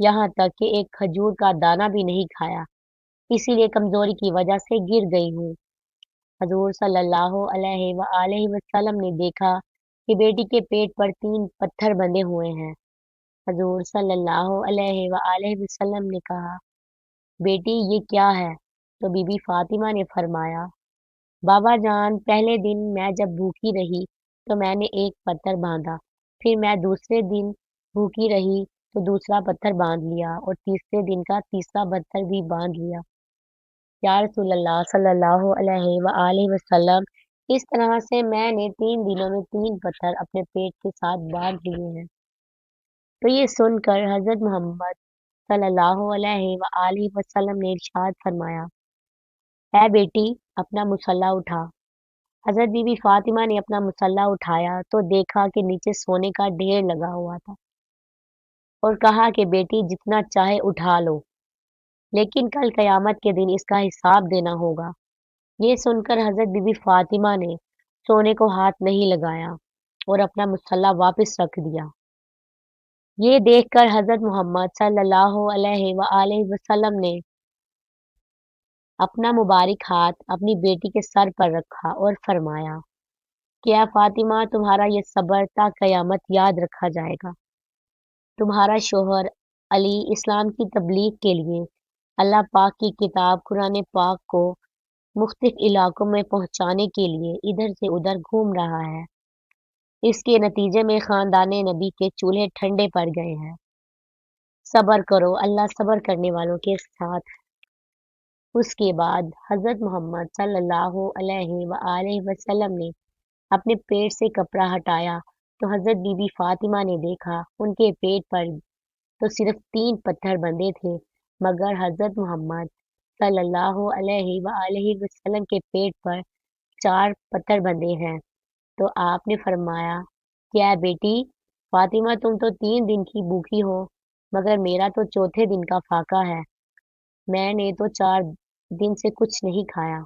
یہاں تک کہ ایک کھجور کا دانہ بھی نہیں کھایا، اسی لیے کمزوری کی وجہ سے گر گئی ہوں۔ حضور صلی اللہ علیہ وآلہ وسلم نے دیکھا کہ بیٹی کے پیٹ پر 3 پتھر بندھے ہوئے ہیں۔ حضور صلی اللہ علیہ وآلہ وسلم نے کہا، بیٹی یہ کیا ہے؟ تو بی بی فاطمہ نے فرمایا، بابا جان، پہلے دن میں جب بھوکی رہی تو میں نے ایک پتھر باندھا، پھر میں دوسرے دن بھوکی رہی تو دوسرا پتھر باندھ لیا اور تیسرے دن کا تیسرا پتھر بھی باندھ لیا۔ یا رسول اللہ صلی اللہ علیہ وآلہ وسلم، اس طرح سے میں نے 3 دنوں میں 3 پتھر اپنے پیٹ کے ساتھ باندھ لیے ہیں۔ تو یہ سن کر حضرت محمد صلی اللہ علیہ وآلہ وسلم نے ارشاد فرمایا، اے بیٹی اپنا مصلح اٹھا۔ حضرت بی بی فاطمہ نے اپنا مصلح اٹھایا تو دیکھا کہ نیچے سونے کا ڈھیر لگا ہوا تھا اور کہا کہ بیٹی جتنا چاہے اٹھا لو، لیکن کل قیامت کے دن اس کا حساب دینا ہوگا۔ یہ سن کر حضرت بی بی فاطمہ نے سونے کو ہاتھ نہیں لگایا اور اپنا مصلح واپس رکھ دیا۔ یہ دیکھ کر حضرت محمد صلی اللہ علیہ وآلہ وسلم نے اپنا مبارک ہاتھ اپنی بیٹی کے سر پر رکھا اور فرمایا کہ اے فاطمہ، تمہارا یہ صبر تا قیامت یاد رکھا جائے گا۔ تمہارا شوہر علی اسلام کی تبلیغ کے لیے اللہ پاک کی کتاب قرآن پاک کو مختلف علاقوں میں پہنچانے کے لیے ادھر سے ادھر گھوم رہا ہے۔ اس کے نتیجے میں خاندان نبی کے چولہے ٹھنڈے پڑ گئے ہیں۔ صبر کرو، اللہ صبر کرنے والوں کے ساتھ ہے۔ اس کے بعد حضرت محمد صلی اللہ علیہ وآلہ وسلم نے اپنے پیٹ سے کپڑا ہٹایا تو حضرت بی بی فاطمہ نے دیکھا ان کے پیٹ پر تو صرف 3 پتھر بندھے تھے، مگر حضرت محمد صلی اللہ علیہ وآلہ وسلم کے پیٹ پر 4 پتھر بندھے ہیں۔ تو آپ نے فرمایا کہ اے بیٹی فاطمہ، تم تو 3 دن کی بھوکی ہو، مگر میرا تو چوتھے دن کا فاقہ ہے، میں نے تو 4 دن سے کچھ نہیں کھایا۔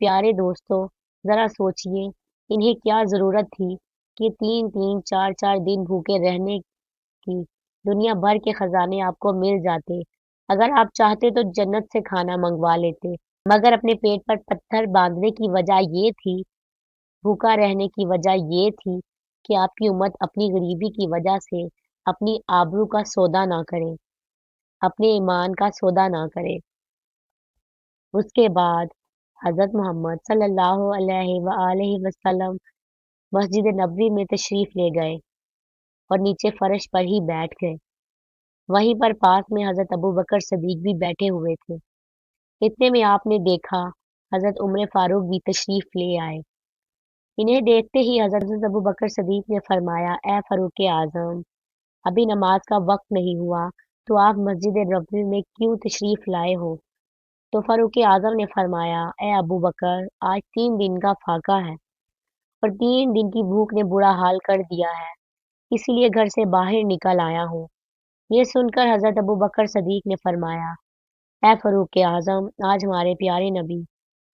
پیارے دوستو، ذرا سوچئے انہیں کیا ضرورت تھی کہ 3 4 دن بھوکے رہنے کی؟ دنیا بھر کے خزانے آپ کو مل جاتے، اگر آپ چاہتے تو جنت سے کھانا منگوا لیتے، مگر اپنے پیٹ پر پتھر باندھنے کی وجہ یہ تھی، بھوکا رہنے کی وجہ یہ تھی کہ آپ کی امت اپنی غریبی کی وجہ سے اپنی آبرو کا سودا نہ کرے، اپنے ایمان کا سودا نہ کرے۔ اس کے بعد حضرت محمد صلی اللہ علیہ وآلہ وسلم مسجد نبوی میں تشریف لے گئے اور نیچے فرش پر ہی بیٹھ گئے۔ وہیں پر پاس میں حضرت ابو بکر صدیق بھی بیٹھے ہوئے تھے۔ اتنے میں آپ نے دیکھا حضرت عمر فاروق بھی تشریف لے آئے۔ انہیں دیکھتے ہی حضرت ابو بکر صدیق نے فرمایا، اے فاروق اعظم، ابھی نماز کا وقت نہیں ہوا تو آپ مسجد نبوی میں کیوں تشریف لائے ہو؟ تو فاروق اعظم نے فرمایا، اے ابو بکر، آج 3 دن کا فاقہ ہے اور 3 دن کی بھوک نے برا حال کر دیا ہے، اسی لیے گھر سے باہر نکل آیا ہوں۔ یہ سن کر حضرت ابو بکر صدیق نے فرمایا، اے فاروق اعظم، آج ہمارے پیارے نبی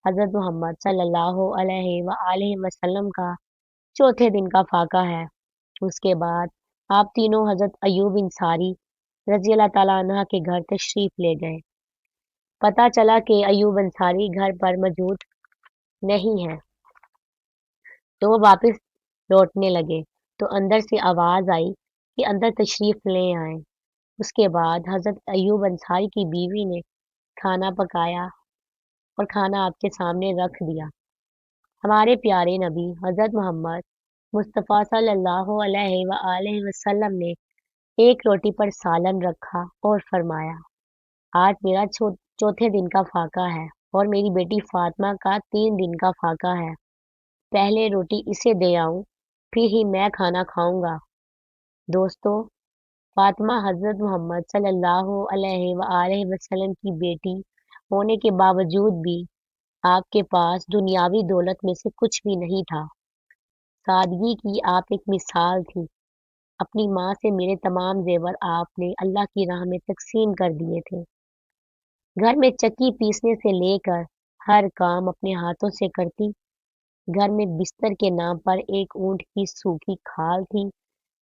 حضرت محمد صلی اللہ علیہ وآلہ وسلم کا چوتھے دن کا فاقہ ہے۔ اس کے بعد آپ تینوں حضرت ایوب انصاری رضی اللہ تعالیٰ عنہ کے گھر تشریف لے گئے۔ پتہ چلا کہ ایوب انصاری گھر پر موجود نہیں ہے تو وہ واپس لوٹنے لگے تو اندر سے آواز آئی کہ اندر تشریف لے آئیں۔ اس کے بعد حضرت ایوب انصاری کی بیوی نے کھانا پکایا اور کھانا آپ کے سامنے رکھ دیا۔ ہمارے پیارے نبی حضرت محمد مصطفیٰ صلی اللہ علیہ وآلہ وسلم نے ایک روٹی پر سالن رکھا اور فرمایا، آج میرا چوتھے دن کا فاقہ ہے اور میری بیٹی فاطمہ کا 3 دن کا فاقہ ہے، پہلے روٹی اسے دے آؤں پھر ہی میں کھانا کھاؤں گا۔ دوستو، فاطمہ حضرت محمد صلی اللہ علیہ وآلہ وسلم کی بیٹی ہونے کے باوجود بھی آپ کے پاس دنیاوی دولت میں سے کچھ بھی نہیں تھا۔ سادگی کی آپ ایک مثال تھی۔ اپنی ماں سے میرے تمام زیور آپ نے اللہ کی راہ میں تقسیم کر دیے تھے۔ گھر میں چکی پیسنے سے لے کر ہر کام اپنے ہاتھوں سے کرتی۔ گھر میں بستر کے نام پر ایک اونٹ کی سوکھی کھال تھی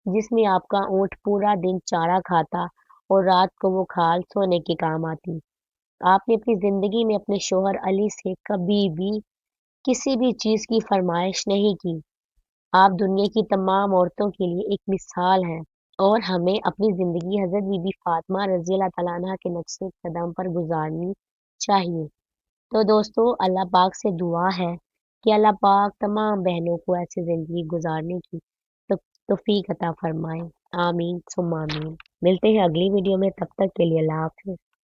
جس میں آپ کا اونٹ پورا دن چارہ کھاتا اور رات کو وہ کھال سونے کے کام آتی۔ آپ نے اپنی زندگی میں اپنے شوہر علی سے کبھی بھی کسی بھی چیز کی فرمائش نہیں کی۔ آپ دنیا کی تمام عورتوں کے لیے ایک مثال ہیں اور ہمیں اپنی زندگی حضرت بی بی فاطمہ رضی اللہ تعالیٰ عنہ کے نقش قدم پر گزارنی چاہیے۔ تو دوستو اللہ پاک سے دعا ہے کہ اللہ پاک تمام بہنوں کو ایسی زندگی گزارنے کی توفیق عطا فرمائے۔ آمین ثم آمین۔ ملتے ہیں اگلی ویڈیو میں، تب تک کے لیے اللہ حافظ۔